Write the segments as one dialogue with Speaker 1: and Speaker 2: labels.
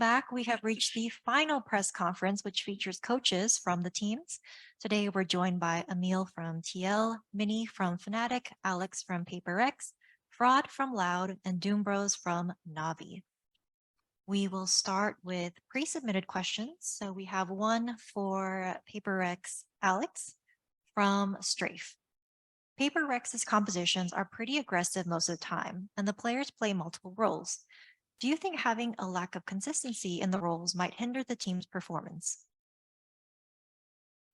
Speaker 1: back. We have reached the final press conference, which features coaches from the teams. Today, we're joined by Emil from TL, Minnie from Fnatic, Alex from PaperX, Fraud from Loud, and Doombros from Navi. We will start with pre-submitted questions. So we have one for PaperX Alex from Strafe. PaperX's compositions are pretty aggressive most of the time, and the players play multiple roles. Do you think having a lack of consistency in the roles might hinder the team's performance?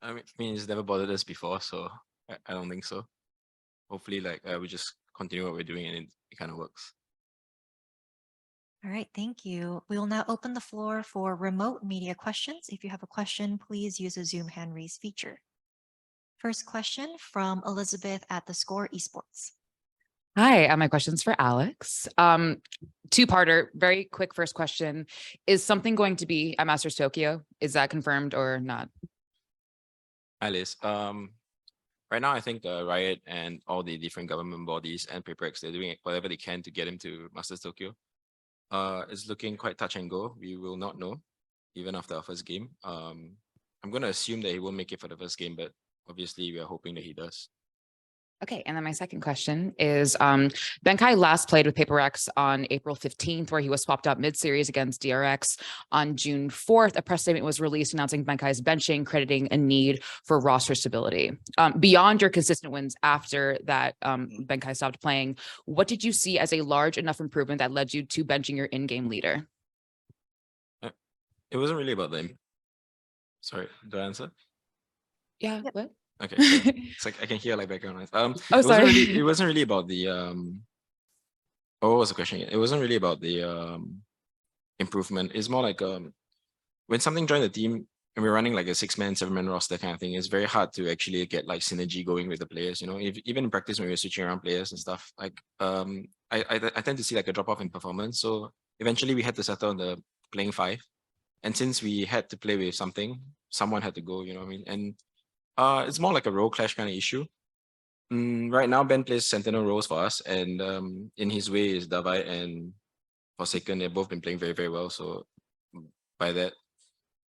Speaker 2: I mean, it's never bothered us before, so I don't think so. Hopefully, we just continue what we're doing and it kind of works.
Speaker 1: All right, thank you. We will now open the floor for remote media questions. If you have a question, please use the Zoom hand raise feature. First question from Elizabeth at The Score Esports.
Speaker 3: Hi, my question's for Alex. Two-parter, very quick first question. Is something going to be at Masters Tokyo? Is that confirmed or not?
Speaker 2: Hi, Liz. Right now, I think Riot and all the different government bodies and PaperX, they're doing whatever they can to get him to Masters Tokyo. It's looking quite touch and go. We will not know, even after our first game. I'm going to assume that he won't make it for the first game, but obviously we are hoping that he does.
Speaker 3: Okay, and then my second question is, Benkai last played with PaperX on April 15th, where he was swapped out mid-series against DRX. On June 4th, a press statement was released announcing Benkai's benching, crediting a need for roster stability. Beyond your consistent wins after that Benkai stopped playing, what did you see as a large enough improvement that led you to benching your in-game leader?
Speaker 2: It wasn't really about them. Sorry, do I answer?
Speaker 3: Yeah, what?
Speaker 2: Okay, it's like I can hear like background noise.
Speaker 3: Oh, sorry.
Speaker 2: It wasn't really about the what was the question again? It wasn't really about the improvement. It's more like when something joined the team and we're running like a 6-man, 7-man roster kind of thing, it's very hard to actually get like synergy going with the players. You know, even in practice when we're switching around players and stuff, like I tend to see like a drop off in performance. So eventually we had to settle on the playing 5, and since we had to play with something, someone had to go. You know what I mean? And it's more like a role clash kind of issue. Right now, Ben plays Sentinel roles for us, and in his way is Davai and Forsaken. They've both been playing very, very well. So by that,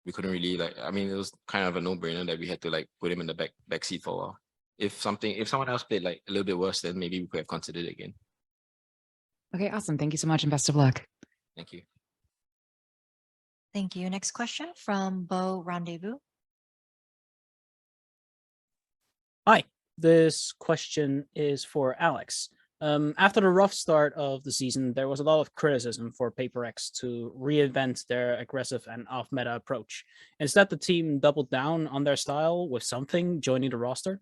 Speaker 2: we couldn't really I mean, it was kind of a no-brainer that we had to like put him in the back seat for a while. If someone else played like a little bit worse, then maybe we could have considered it again.
Speaker 3: Okay, awesome. Thank you so much and best of luck.
Speaker 2: Thank you.
Speaker 1: Thank you. Next question from Bo Rendezvous.
Speaker 4: Hi, this question is for Alex. After the rough start of the season, there was a lot of criticism for PaperX to reinvent their aggressive and off-meta approach. Instead, the team doubled down on their style with something joining the roster.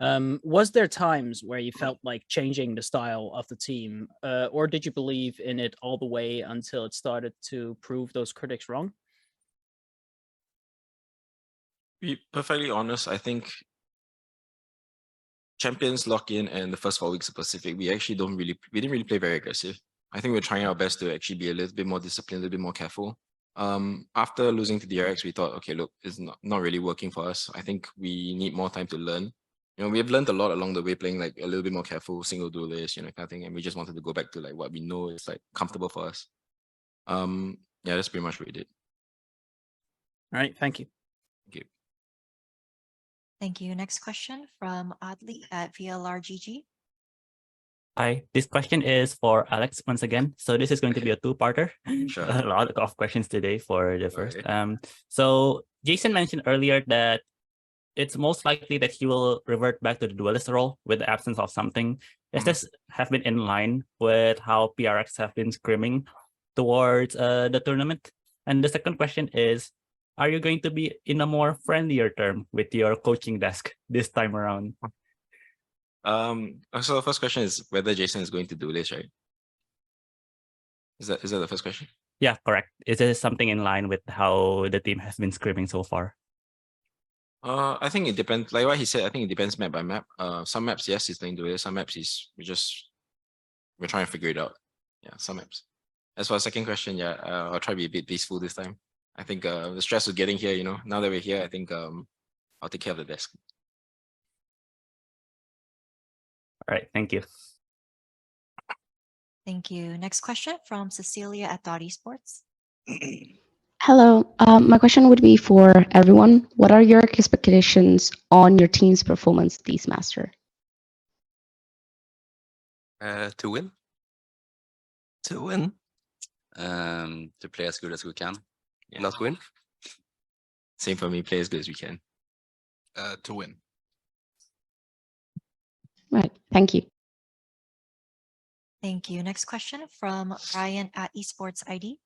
Speaker 4: Was there times where you felt like changing the style of the team, or did you believe in it all the way until it started to prove those critics wrong?
Speaker 2: To be perfectly honest, I think Champions lock-in and the first 4 weeks of Pacific, we didn't really play very aggressive. I think we're trying our best to actually be a little bit more disciplined, a little bit more careful. After losing to DRX, we thought, okay, look, it's not really working for us. I think we need more time to learn. You know, we have learned a lot along the way, playing like a little bit more careful, single duelist, you know, kind of thing. And we just wanted to go back to like what we know is like comfortable for us. Yeah, that's pretty much what we did.
Speaker 4: All right, thank you.
Speaker 2: Thank you.
Speaker 1: Thank you. Next question from Adli at VLRGG.
Speaker 5: Hi, this question is for Alex once again. So this is going to be a two-parter.
Speaker 2: Sure.
Speaker 5: A lot of questions today for the first.
Speaker 2: Okay.
Speaker 5: So Jason mentioned earlier that it's most likely that he will revert back to the duelist role with the absence of something. Does this have been in line with how PRX have been screaming towards the tournament? And the second question is, are you going to be in a more friendlier term with your coaching desk this time around?
Speaker 2: So the first question is whether Jason is going to do this, right? Is that the first question?
Speaker 5: Yeah, correct. Is this something in line with how the team has been screaming so far?
Speaker 2: I think it depends. Like what he said, I think it depends map by map. Some maps, yes, he's going to do it. Some maps, we're trying to figure it out. Yeah, some maps. As for the second question, yeah, I'll try to be a bit peaceful this time. I think the stress of getting here, you know, now that we're here, I think I'll take care of the desk.
Speaker 5: All right, thank you.
Speaker 1: Thank you. Next question from Cecilia at Dot Esports.
Speaker 6: Hello, my question would be for everyone. What are your expectations on your team's performance this master?
Speaker 7: To win.
Speaker 8: To win.
Speaker 7: To play as good as we can.
Speaker 2: Yeah.
Speaker 7: Not win.
Speaker 2: Same for me, play as good as we can.
Speaker 8: To win.
Speaker 6: Right, thank you.
Speaker 1: Thank you. Next question from Ryan at Esports ID.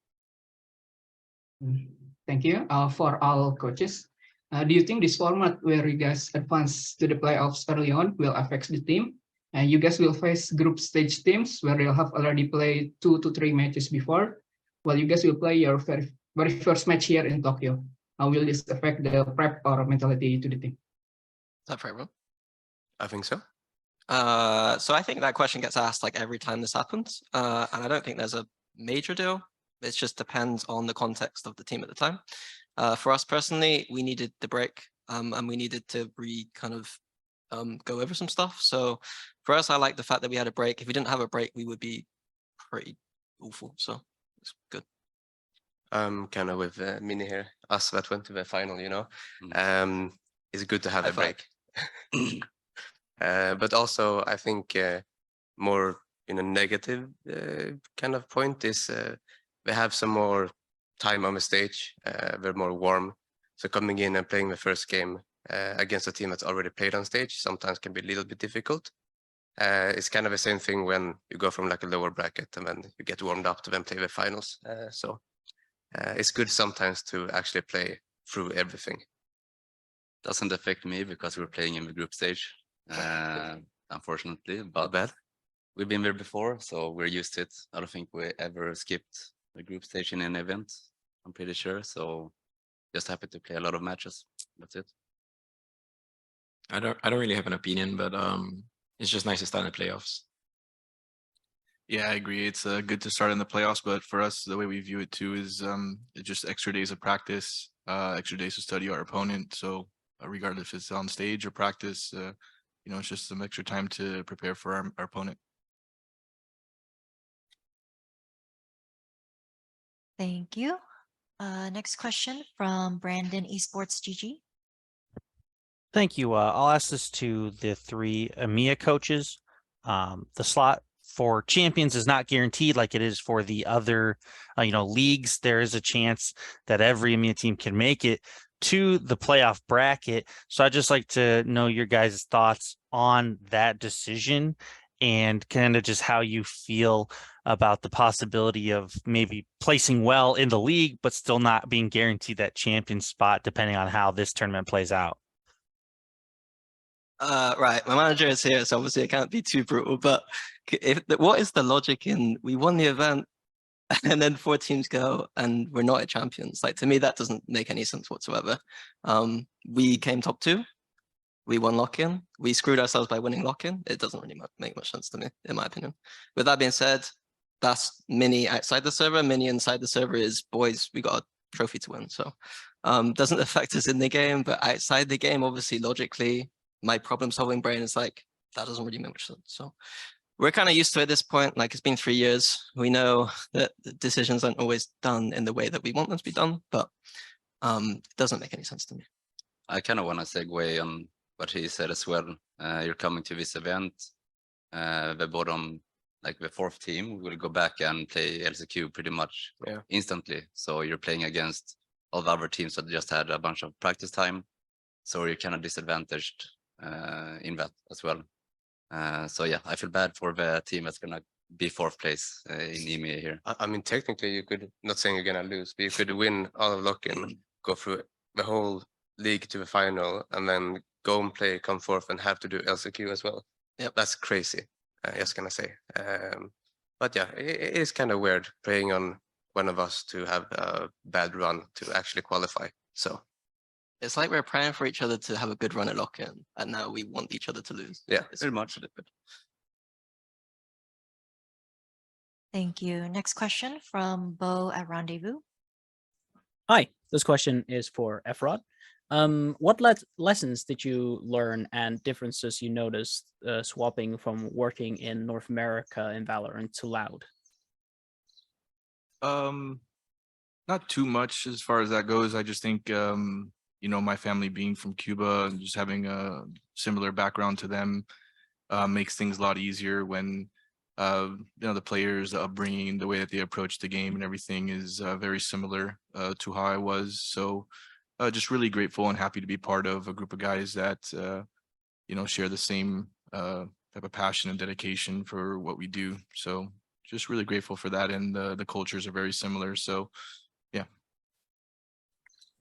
Speaker 9: Thank you. For all coaches, do you think this format where you guys advance to the playoffs early on will affect the team? And you guys will face group stage teams where they'll have already played 2 to 3 matches before, while you guys will play your very first match here in Tokyo. How will this affect the prep or mentality to the team?
Speaker 8: Is that for everyone?
Speaker 7: I think so.
Speaker 8: So I think that question gets asked like every time this happens. And I don't think there's a major deal. It just depends on the context of the team at the time. For us personally, we needed the break and we needed to go over some stuff. So for us, I like the fact that we had a break. If we didn't have a break, we would be pretty awful. So it's good.
Speaker 7: Kind of with Mini here, us that went to the final, you know. It's good to have
Speaker 8: High
Speaker 7: a break. But also, I think more in a negative kind of point is they have some more time on the stage. They're more warm. So coming in and playing the first game against a team that's already played on stage sometimes can be a little bit difficult. It's kind of the same thing when you go from like a lower bracket and then you get warmed up to then play the finals. So it's good sometimes to actually play through everything.
Speaker 10: Doesn't affect me because we're playing in the group stage, unfortunately, but
Speaker 7: bad.
Speaker 10: We've been there before, so we're used to it. I don't think we ever skipped the group stage in an event, I'm pretty sure. So just happy to play a lot of matches. That's it.
Speaker 2: I don't really have an opinion, but it's just nice to start in the playoffs.
Speaker 11: Yeah, I agree. It's good to start in the playoffs, but for us, the way we view it too is just extra days of practice, extra days to study our opponent. So regardless if it's on stage or practice, it's just some extra time to prepare for our opponent.
Speaker 1: Thank you. Next question from Brandon Esports GG.
Speaker 12: Thank you. I'll ask this to the three EMEA coaches. The slot for champions is not guaranteed like it is for the other, leagues. There is a chance that every EMEA team can make it to the playoff bracket. So I'd just like to know your guys' thoughts on that decision and kind of just how you feel about the possibility of maybe placing well in the league, but still not being guaranteed that champion spot, depending on how this tournament plays out.
Speaker 8: Right, my manager is here, so obviously I can't be too brutal, but what is the logic in we won the event and then 4 teams go and we're not at champions? Like, to me, that doesn't make any sense whatsoever. We came top 2, we won lock-in, we screwed ourselves by winning lock-in. It doesn't really make much sense to me, in my opinion. With that being said, that's Mini outside the server. Mini inside the server is, boys, we got a trophy to win. So doesn't affect us in the game, but outside the game, obviously, logically, my problem-solving brain is like, that doesn't really make much sense. So we're kind of used to it at this point. Like, it's been 3 years. We know that the decisions aren't always done in the way that we want them to be done, but it doesn't make any sense to me.
Speaker 10: I kind of want to segue on what he said as well. You're coming to this event. The bottom, like the 4th team, will go back and play LCQ pretty much instantly. So you're playing against all the other teams that just had a bunch of practice time. So you're kind of disadvantaged in that as well. So yeah, I feel bad for the team that's gonna be 4th place in EMEA here.
Speaker 7: I mean, technically, you could, not saying you're gonna lose, but you could win all of lock-in, go through the whole league to the final, and then go and play, come 4th, and have to do LCQ as well.
Speaker 8: Yep,
Speaker 7: that's crazy. Just gonna say. But yeah, it is kind of weird playing on one of us to have a bad run to actually qualify. So.
Speaker 8: It's like we're praying for each other to have a good run at lock-in, and now we want each other to lose.
Speaker 7: Yeah,
Speaker 8: it's very much.
Speaker 1: Thank you. Next question from Bo at Rendezvous.
Speaker 4: Hi, this question is for Efrod. What lessons did you learn and differences you noticed swapping from working in North America in Valorant to Loud?
Speaker 11: Not too much as far as that goes. I just think, you know, my family being from Cuba and just having a similar background to them makes things a lot easier when, you know, the players, the upbringing, the way that they approach the game and everything is very similar to how I was. So just really grateful and happy to be part of a group of guys that, you know, share the same type of passion and dedication for what we do. So just really grateful for that. And the cultures are very similar. So yeah.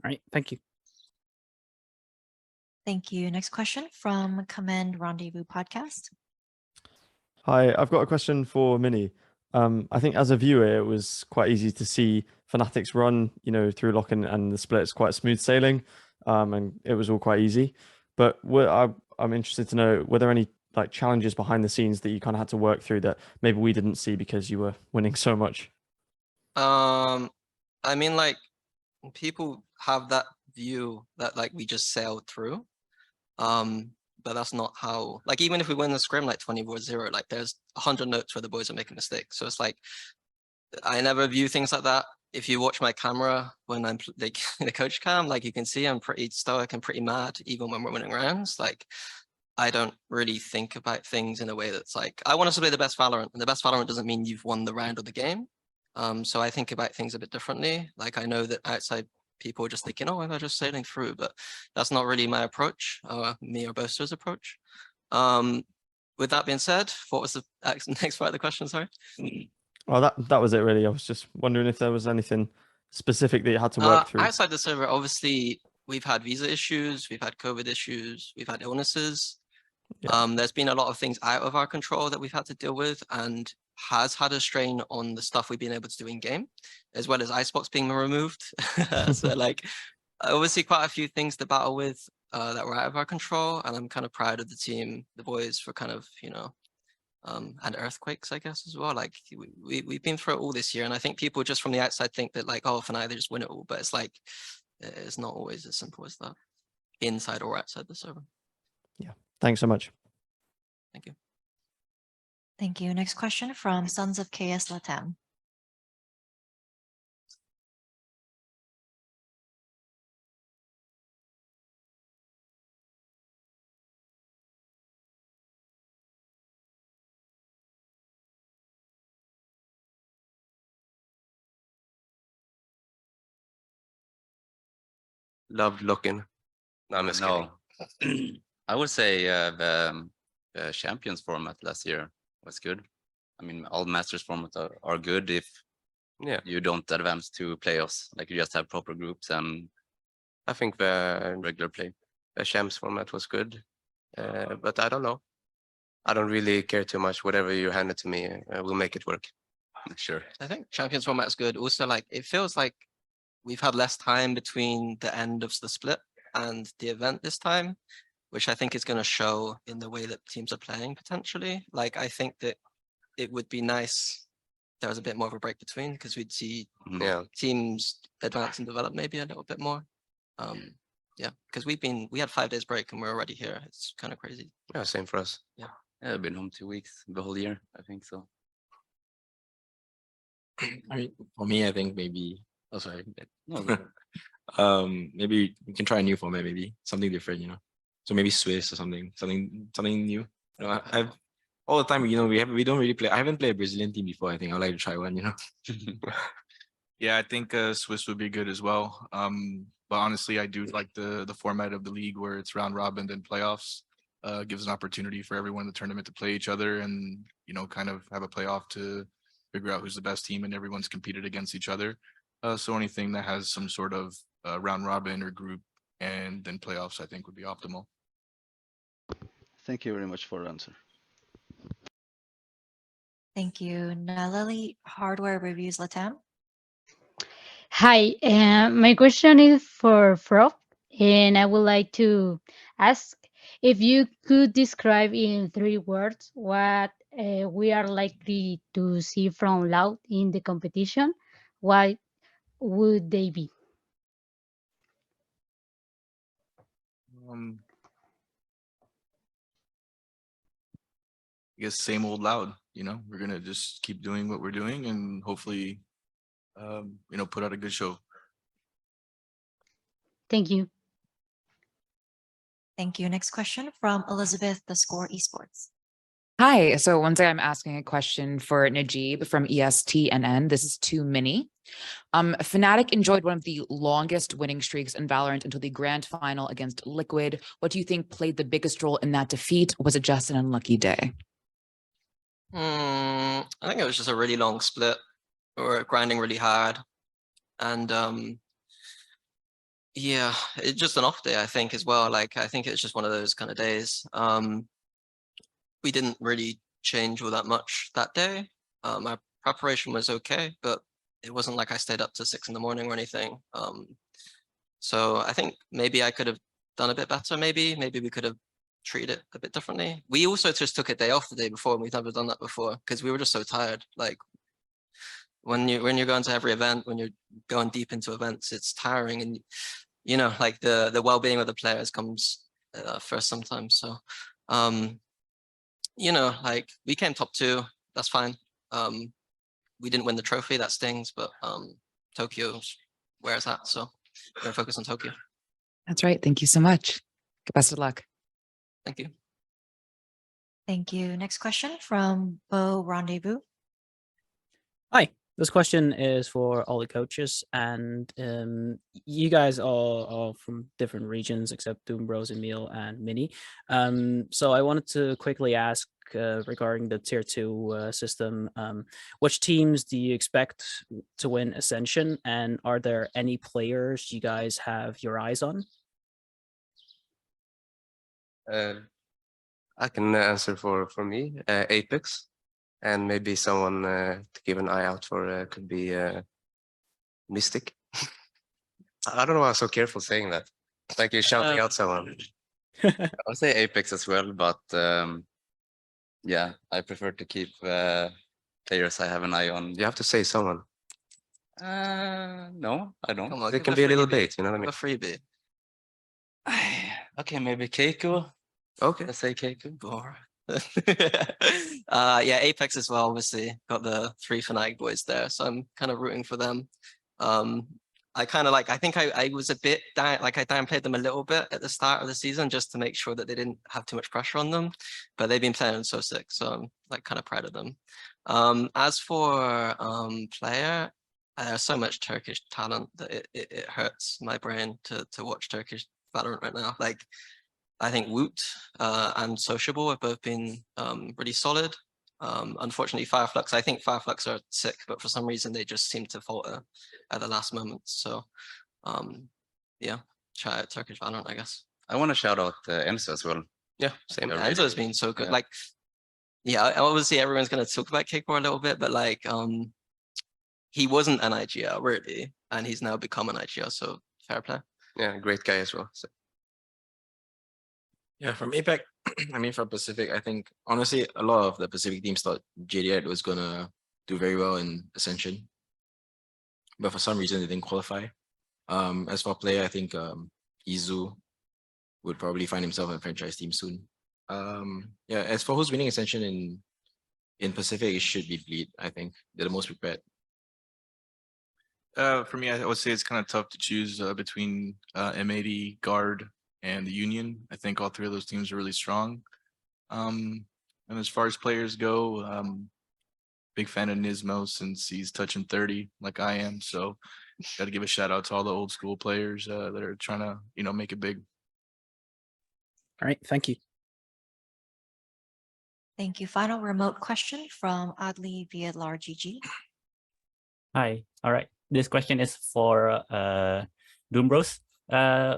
Speaker 4: All right, thank you.
Speaker 1: Thank you. Next question from Command Rendezvous Podcast.
Speaker 13: Hi, I've got a question for Minnie. I think as a viewer, it was quite easy to see Fnatic's run, you know, through lock-in and the splits, quite smooth sailing, and it was all quite easy. But I'm interested to know, were there any like challenges behind the scenes that you kind of had to work through that maybe we didn't see because you were winning so much?
Speaker 8: I mean, like, people have that view that like we just sailed through. But that's not how, like, even if we win the scrim like 24-0, like there's 100 notes where the boys are making mistakes. So it's like, I never view things like that. If you watch my camera when I'm like in the coach cam, like you can see I'm pretty stoic and pretty mad even when we're winning rounds. Like, I don't really think about things in a way that's like, I want us to play the best Valorant, and the best Valorant doesn't mean you've won the round of the game. So I think about things a bit differently. Like, I know that outside people are just thinking, oh, I'm just sailing through, but that's not really my approach, or me or Boaster's approach. With that being said, what was the next part of the question, sorry?
Speaker 13: Well, that was it really. I was just wondering if there was anything specific that you had to work through.
Speaker 8: Outside the server, obviously, we've had visa issues, we've had COVID issues, we've had illnesses.
Speaker 13: Yeah.
Speaker 8: There's been a lot of things out of our control that we've had to deal with, and has had a strain on the stuff we've been able to do in game, as well as icebox being removed. So like, obviously quite a few things to battle with that were out of our control, and I'm kind of proud of the team, the boys, for kind of, you know, and earthquakes, I guess, as well. Like, we've been through it all this year, and I think people just from the outside think that like, oh, Fnatic, they just win it all, but it's like, it's not always as simple as that, inside or outside the server.
Speaker 13: Yeah, thanks so much.
Speaker 8: Thank you.
Speaker 1: Thank you. Next question from Sons of KS Latam.
Speaker 7: Loved looking. No, I'm just kidding.
Speaker 10: I would say the champions format last year was good. I mean, all masters formats are good if you don't advance to playoffs. Like, you just have proper groups, and
Speaker 7: I think the
Speaker 10: regular play.
Speaker 7: The champs format was good, but I don't know. I don't really care too much. Whatever you hand it to me, we'll make it work.
Speaker 10: Sure.
Speaker 8: I think champions format is good. Also, like, it feels like we've had less time between the end of the split and the event this time, which I think is going to show in the way that teams are playing potentially. Like, I think that it would be nice if there was a bit more of a break between, because we'd see teams advance and develop maybe a little bit more. Yeah, because we had 5 days break and we're already here. It's kind of crazy.
Speaker 7: Yeah, same for us.
Speaker 8: Yeah.
Speaker 10: I've been home 2 weeks the whole year, I think so.
Speaker 2: I mean, for me, I think maybe. Oh, sorry. Maybe we can try a new format, maybe something different, you know. So maybe Swiss or something new. You know, I've all the time, you know, we don't really play. I haven't played a Brazilian team before. I think I'd like to try one, you know.
Speaker 11: Yeah, I think Swiss would be good as well. But honestly, I do like the format of the league where it's round robin then playoffs. Gives an opportunity for everyone in the tournament to play each other and, you know, kind of have a playoff to figure out who's the best team, and everyone's competed against each other. So anything that has some sort of round robin or group and then playoffs, I think would be optimal.
Speaker 14: Thank you very much for the answer.
Speaker 1: Thank you. Nalali Hardware Reviews Latam.
Speaker 15: Hi, my question is for Frog, and I would like to ask if you could describe in 3 words what we are likely to see from Loud in the competition. What would they be?
Speaker 11: I guess same old Loud, you know, we're gonna just keep doing what we're doing and hopefully put out a good show.
Speaker 15: Thank you.
Speaker 1: Thank you. Next question from Elizabeth, The Score Esports.
Speaker 3: Hi. So once again, I'm asking a question for Najib from ESTNN. This is to Mini. Fnatic enjoyed one of the longest winning streaks in Valorant until the grand final against Liquid. What do you think played the biggest role in that defeat? Was it just an unlucky day?
Speaker 8: I think it was just a really long split. We were grinding really hard. And yeah, it's just an off day, I think, as well. Like, I think it's just one of those kind of days. We didn't really change all that much that day. My preparation was okay, but it wasn't like I stayed up to 6 in the morning or anything. So I think maybe I could have done a bit better. Maybe we could have treated it a bit differently. We also just took a day off the day before, and we've never done that before because we were just so tired. Like when you're going to every event, when you're going deep into events, it's tiring, and like the well-being of the players comes first sometimes. So like we came top 2, that's fine. We didn't win the trophy, that stings, but Tokyo's where it's at, so we're gonna focus on Tokyo.
Speaker 3: That's right. Thank you so much. Best of luck.
Speaker 8: Thank you.
Speaker 1: Thank you. Next question from Bo Rendezvous.
Speaker 4: Hi, this question is for all the coaches, and you guys are from different regions except Doom Bros, Emil, and Mini. So I wanted to quickly ask regarding the tier 2 system, which teams do you expect to win Ascension, and are there any players you guys have your eyes on?
Speaker 7: I can answer for me, Apex. And maybe someone to keep an eye out for could be Mystic. I don't know why I'm so careful saying that. It's like you're shouting out someone.
Speaker 10: I'll say Apex as well, but yeah, I prefer to keep players I have an eye on.
Speaker 7: You have to say someone.
Speaker 10: No, I don't.
Speaker 8: Come on,
Speaker 7: It can be a little bait, you know what I mean?
Speaker 8: A freebie.
Speaker 10: Okay, maybe Keiko.
Speaker 7: Okay.
Speaker 10: Let's say Keiko.
Speaker 8: Yeah, Apex as well, obviously got the 3 Fnatic boys there, so I'm kind of rooting for them. I kind of I think I was a bit I downplayed them a little bit at the start of the season just to make sure that they didn't have too much pressure on them, but they've been playing so sick, so I'm kind of proud of them. As for player, there's so much Turkish talent that it hurts my brain to watch Turkish Valorant right now. Like, I think Woot and Sociable have both been really solid. Unfortunately, Fireflux, I think Fireflux are sick, but for some reason they just seem to falter at the last moment. So yeah, try out Turkish Valorant, I guess.
Speaker 10: I want to shout out Enzo as well.
Speaker 8: Yeah, same.
Speaker 10: They're
Speaker 8: Enzo's
Speaker 10: really-
Speaker 8: been so good.
Speaker 10: yeah.
Speaker 8: Like, yeah, obviously everyone's going to talk about Kickball a little bit, but like, he wasn't an IGL really, and he's now become an IGL, so fair play.
Speaker 7: Yeah, great guy as well. So.
Speaker 2: Yeah, from APAC, I mean, from Pacific, I think honestly, a lot of the Pacific teams thought JDR was gonna do very well in Ascension, but for some reason they didn't qualify. As for player, I think Izu would probably find himself in a franchise team soon. Yeah, as for who's winning Ascension in Pacific, it should be Bleed. I think they're the most prepared.
Speaker 11: For me, I would say it's kind of tough to choose between M80, Guard, and the Union. I think all 3 of those teams are really strong. And as far as players go, big fan of Nismo since he's touching 30 like I am. So got to give a shout out to all the old school players that are trying to, make it big.
Speaker 4: All right, thank you.
Speaker 1: Thank you. Final remote question from Adli via GG.
Speaker 5: Hi. All right. This question is for Doombros.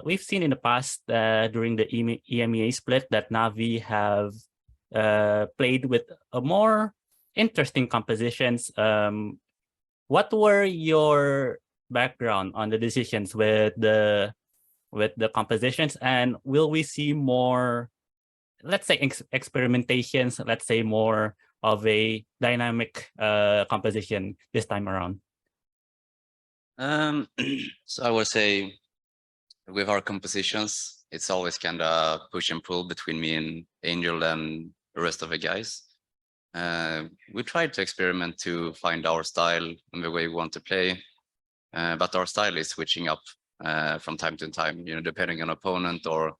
Speaker 5: We've seen in the past during the EMEA split that Navi have played with a more interesting compositions. What were your background on the decisions with the compositions, and will we see more, let's say, experimentations, let's say more of a dynamic composition this time around?
Speaker 10: So I would say with our compositions, it's always kind of push and pull between me and Angel and the rest of the guys. We tried to experiment to find our style and the way we want to play, but our style is switching up from time to time, depending on opponent or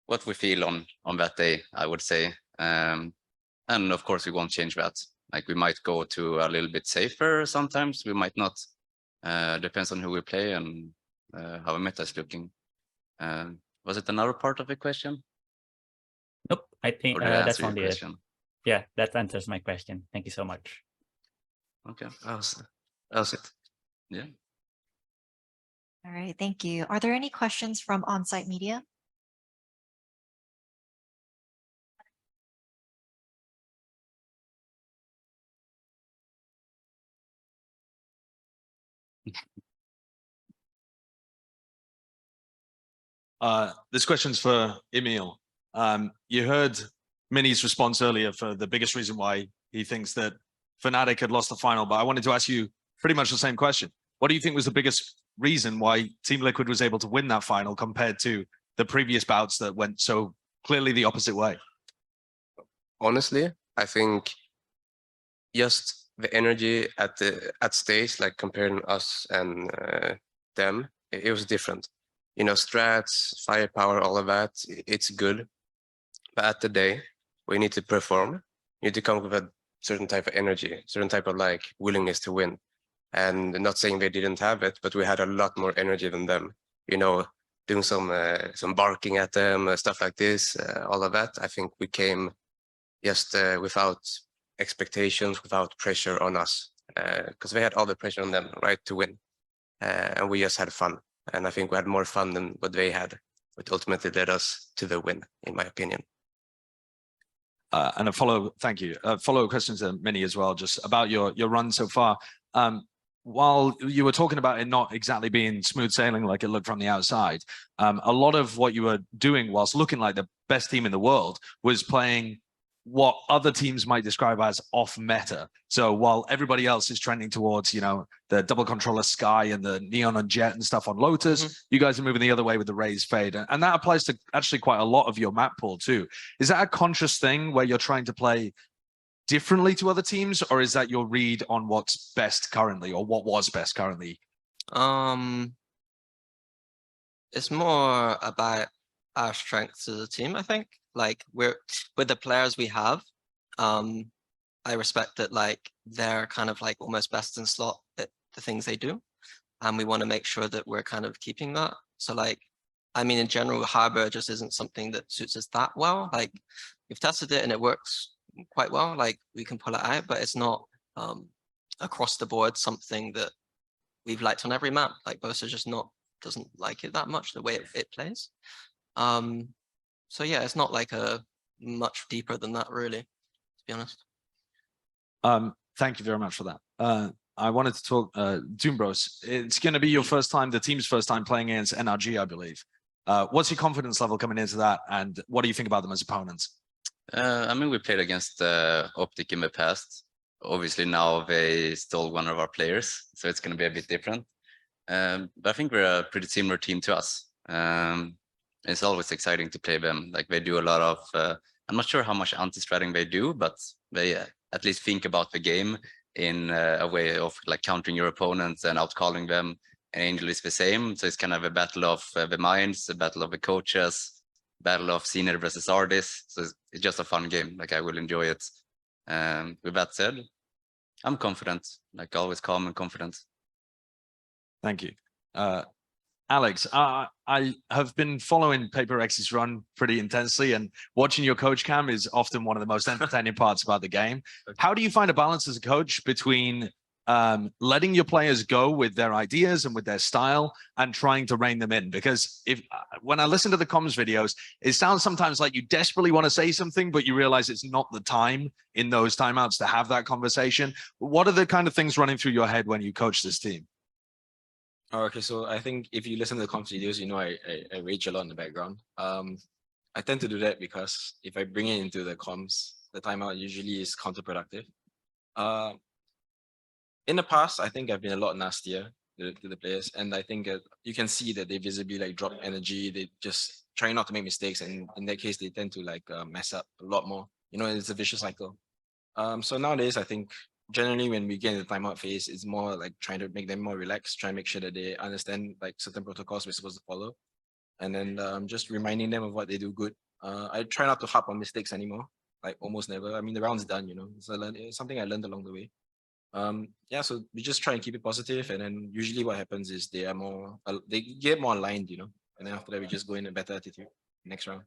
Speaker 10: what we feel on that day, I would say. And of course, we won't change that. Like we might go to a little bit safer sometimes, we might not. Depends on who we play and how a meta is looking. Was it another part of the question?
Speaker 5: Nope, I think
Speaker 10: Or did I
Speaker 5: that's
Speaker 10: answer your
Speaker 5: only it.
Speaker 10: question?
Speaker 5: Yeah, that answers my question. Thank you so much.
Speaker 10: Okay.
Speaker 7: That was it.
Speaker 10: Yeah.
Speaker 1: All right, thank you. Are there any questions from on-site media?
Speaker 16: This question's for Emil. You heard Minnie's response earlier for the biggest reason why he thinks that Fnatic had lost the final, but I wanted to ask you pretty much the same question. What do you think was the biggest reason why Team Liquid was able to win that final compared to the previous bouts that went so clearly the opposite way?
Speaker 7: Honestly, I think just the energy at stage, like comparing us and them, it was different. Strats, firepower, all of that, it's good. But at the day, we need to perform. You need to come with a certain type of energy, certain type of like willingness to win. And not saying they didn't have it, but we had a lot more energy than them. Doing some barking at them, stuff like this, all of that. I think we came just without expectations, without pressure on us, because they had all the pressure on them, right, to win. And we just had fun. And I think we had more fun than what they had, which ultimately led us to the win, in my opinion.
Speaker 16: And thank you. Follow questions to Minnie as well, just about your run so far. While you were talking about it not exactly being smooth sailing like it looked from the outside, a lot of what you were doing whilst looking like the best team in the world was playing what other teams might describe as off meta. So while everybody else is trending towards, the double controller Sky and the Neon and Jet and stuff on Lotus, you guys are moving the other way with the Raze Fade. And that applies to actually quite a lot of your map pool too. Is that a conscious thing where you're trying to play differently to other teams, or is that your read on what's best currently, or what was best currently?
Speaker 8: It's more about our strengths as a team, I think. Like with the players we have, I respect that like they're kind of like almost best in slot at the things they do. And we want to make sure that we're kind of keeping that. So like, I mean, in general, Harbor just isn't something that suits us that well. Like we've tested it and it works quite well. Like we can pull it out, but it's not across the board something that we've liked on every map. Like Bosa just doesn't like it that much, the way it plays. So yeah, it's not like a much deeper than that, really, to be honest.
Speaker 16: Thank you very much for that. I wanted to talk, Doombros, it's going to be your first time, the team's first time playing against NRG, I believe. What's your confidence level coming into that, and what do you think about them as opponents?
Speaker 10: I mean, we played against Optic in the past. Obviously now they stole one of our players, so it's going to be a bit different. But I think we're a pretty similar team to us. It's always exciting to play them. Like they do a lot of, I'm not sure how much anti-stratting they do, but they at least think about the game in a way of like countering your opponents and outcalling them. And Angel is the same. So it's kind of a battle of the minds, a battle of the coaches, battle of senior versus artists. So it's just a fun game. Like I will enjoy it. With that said, I'm confident, like always calm and confident.
Speaker 16: Thank you. Alex, I have been following Paper X's run pretty intensely, and watching your coach cam is often one of the most entertaining parts about the game. How do you find a balance as a coach between letting your players go with their ideas and with their style and trying to rein them in? Because when I listen to the comms videos, it sounds sometimes like you desperately want to say something, but you realize it's not the time in those timeouts to have that conversation. What are the kind of things running through your head when you coach this team?
Speaker 2: Okay, so I think if you listen to the comms videos, I rage a lot in the background. I tend to do that because if I bring it into the comms, the timeout usually is counterproductive. In the past, I think I've been a lot nastier to the players, and I think you can see that they visibly like drop energy. They just try not to make mistakes, and in that case, they tend to like mess up a lot more. It's a vicious cycle. So nowadays, I think generally when we get in the timeout phase, it's more like trying to make them more relaxed, try and make sure that they understand like certain protocols we're supposed to follow. And then just reminding them of what they do good. I try not to harp on mistakes anymore, like almost never. I mean, the round's done, you know, it's something I learned along the way. Yeah, so we just try and keep it positive, and then usually what happens is they get more aligned, you know, and then after that we just go in a better attitude next round.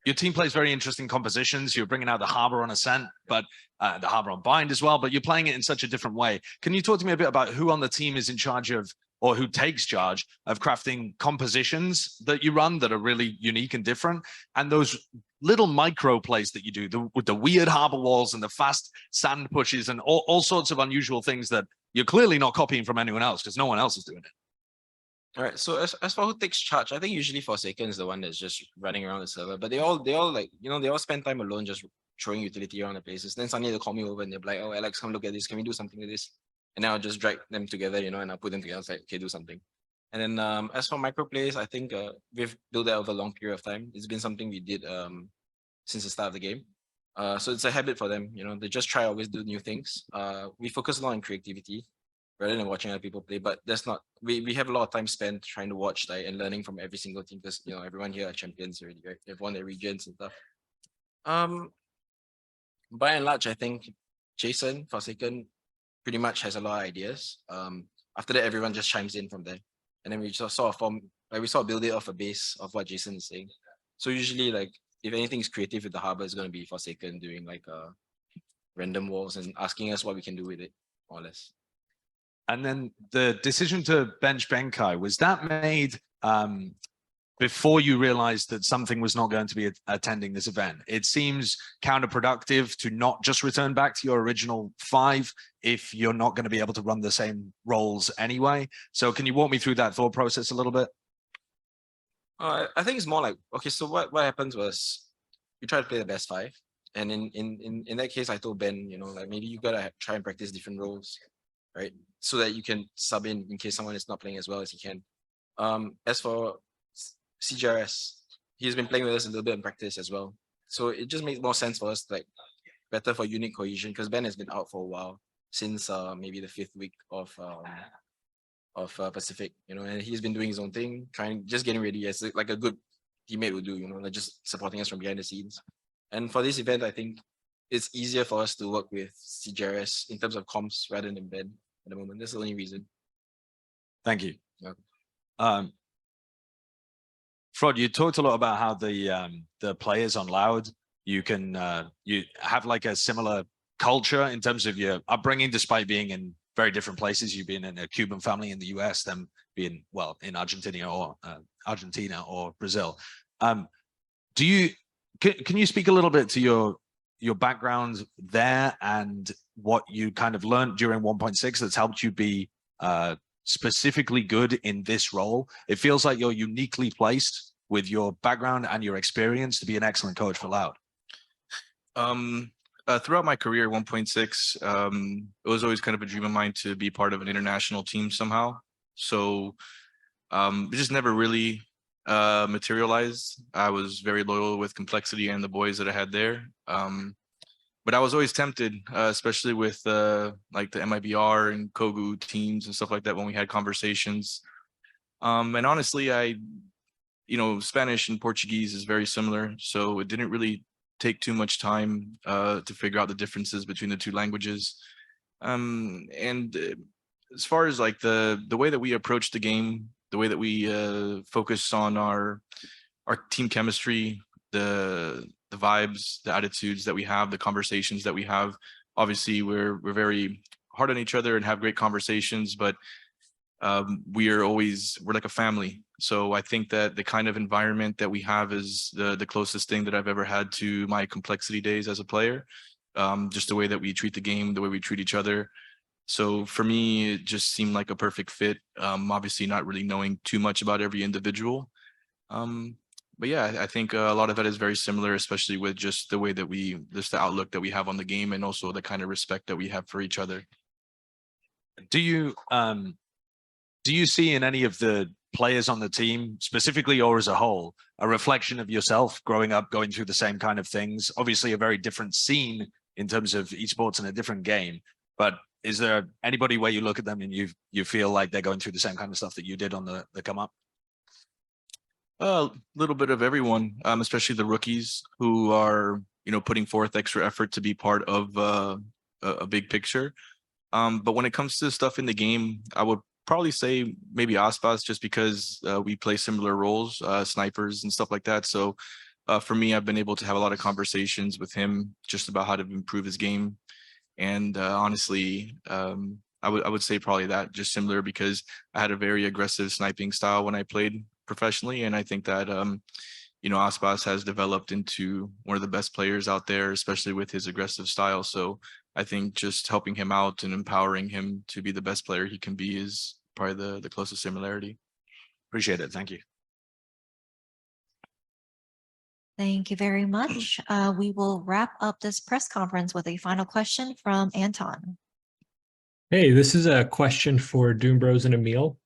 Speaker 16: Your team plays very interesting compositions. You're bringing out the Harbor on Ascent, but the Harbor on Bind as well, but you're playing it in such a different way. Can you talk to me a bit about who on the team is in charge of, or who takes charge of crafting compositions that you run that are really unique and different, and those little micro plays that you do, with the weird harbor walls and the fast sand pushes and all sorts of unusual things that you're clearly not copying from anyone else because no one else is doing it.
Speaker 2: All right. So as for who takes charge, I think usually Forsaken is the one that's just running around the server. But they all like, you know, they all spend time alone just throwing utility around the places. Then suddenly they call me over and they're like, "Oh, Alex, come look at this. Can we do something with this?" And then I'll just drag them together, you know, and I'll put them together. It's like, okay, do something. And then as for micro plays, I think we've built that over a long period of time. It's been something we did since the start of the game. So it's a habit for them, you know. They just try always do new things. We focus a lot on creativity rather than watching other people play, but that's not, we have a lot of time spent trying to watch like and learning from every single team, because you know everyone here are champions already, right? They've won their regions and stuff. By and large, I think Jason Forsaken pretty much has a lot of ideas. After that, everyone just chimes in from there, and then we just sort of build it off a base of what Jason is saying. So usually, like if anything is creative with the Harbor, it's going to be Forsaken doing like random walls and asking us what we can do with it, more or less.
Speaker 16: And then the decision to bench Benkai, was that made before you realized that something was not going to be attending this event? It seems counterproductive to not just return back to your original 5 if you're not going to be able to run the same roles anyway. So can you walk me through that thought process a little bit?
Speaker 2: I think it's more like, okay, so what happens was we try to play the best 5. And in that case, I told Ben, you know, like maybe you gotta try and practice different roles, right? So that you can sub in case someone is not playing as well as he can. As for CGRS, he's been playing with us a little bit in practice as well. So it just makes more sense for us, like better for unit cohesion, because Ben has been out for a while, since maybe the 5th week of Pacific, you know, and he's been doing his own thing, just getting ready as like a good teammate would do, you know, like just supporting us from behind the scenes. And for this event, I think it's easier for us to work with CGRS in terms of comms rather than Ben at the moment. That's the only reason.
Speaker 16: Thank you.
Speaker 2: Yeah.
Speaker 16: Frod, you talked a lot about how the players on Loud, you have like a similar culture in terms of your upbringing, despite being in very different places. You've been in a Cuban family in the US, then being, well, in Argentina or Brazil. Can you speak a little bit to your background there and what you kind of learned during 1.6 that's helped you be specifically good in this role? It feels like you're uniquely placed with your background and your experience to be an excellent coach for Loud.
Speaker 11: Throughout my career, 1.6, it was always kind of a dream of mine to be part of an international team somehow. So it just never really materialized. I was very loyal with Complexity and the boys that I had there. But I was always tempted, especially with like the MIBR and Kogu teams and stuff like that when we had conversations. And honestly, you know, Spanish and Portuguese is very similar, so it didn't really take too much time to figure out the differences between the two languages. And as far as like the way that we approach the game, the way that we focus on our team chemistry, the vibes, the attitudes that we have, the conversations that we have. Obviously, we're very hard on each other and have great conversations, but we're like a family. So I think that the kind of environment that we have is the closest thing that I've ever had to my Complexity days as a player. Just the way that we treat the game, the way we treat each other. So for me, it just seemed like a perfect fit. Obviously not really knowing too much about every individual. But yeah, I think a lot of that is very similar, especially with just the way that just the outlook that we have on the game and also the kind of respect that we have for each other.
Speaker 16: Do you see in any of the players on the team, specifically or as a whole, a reflection of yourself growing up, going through the same kind of things? Obviously a very different scene in terms of esports in a different game. But is there anybody where you look at them and you feel like they're going through the same kind of stuff that you did on the come up?
Speaker 11: A little bit of everyone, especially the rookies who are, putting forth extra effort to be part of a big picture. But when it comes to stuff in the game, I would probably say maybe Aspas, just because we play similar roles, snipers and stuff like that. So for me, I've been able to have a lot of conversations with him just about how to improve his game. And honestly, I would say probably that, just similar, because I had a very aggressive sniping style when I played professionally, and I think that Aspas has developed into one of the best players out there, especially with his aggressive style. So I think just helping him out and empowering him to be the best player he can be is probably the closest similarity.
Speaker 16: Appreciate it. Thank you.
Speaker 1: Thank you very much. We will wrap up this press conference with a final question from Anton.
Speaker 17: Hey, this is a question for Doom Bros and Emil.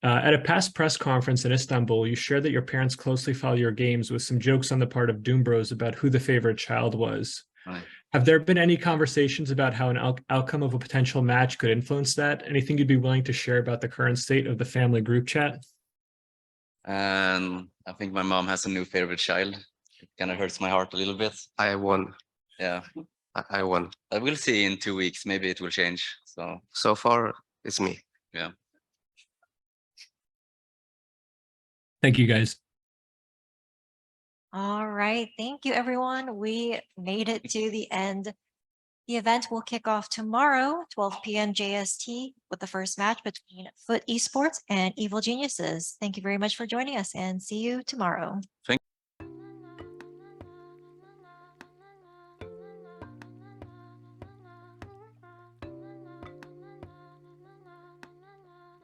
Speaker 17: At a past press conference in Istanbul, you shared that your parents closely follow your games, with some jokes on the part of Doom Bros about who the favorite child was.
Speaker 10: Right.
Speaker 17: Have there been any conversations about how an outcome of a potential match could influence that? Anything you'd be willing to share about the current state of the family group chat?
Speaker 10: And I think my mom has a new favorite child. It kind of hurts my heart a little bit.
Speaker 7: I won.
Speaker 10: Yeah.
Speaker 7: I won.
Speaker 10: I will see in 2 weeks. Maybe it will change.
Speaker 7: So far, it's me.
Speaker 10: Yeah.
Speaker 17: Thank you, guys.
Speaker 1: All right. Thank you, everyone. We made it to the end. The event will kick off tomorrow, 12 p.m. JST, with the first match between Foot Esports and Evil Geniuses. Thank you very much for joining us, and see you tomorrow.
Speaker 10: Thank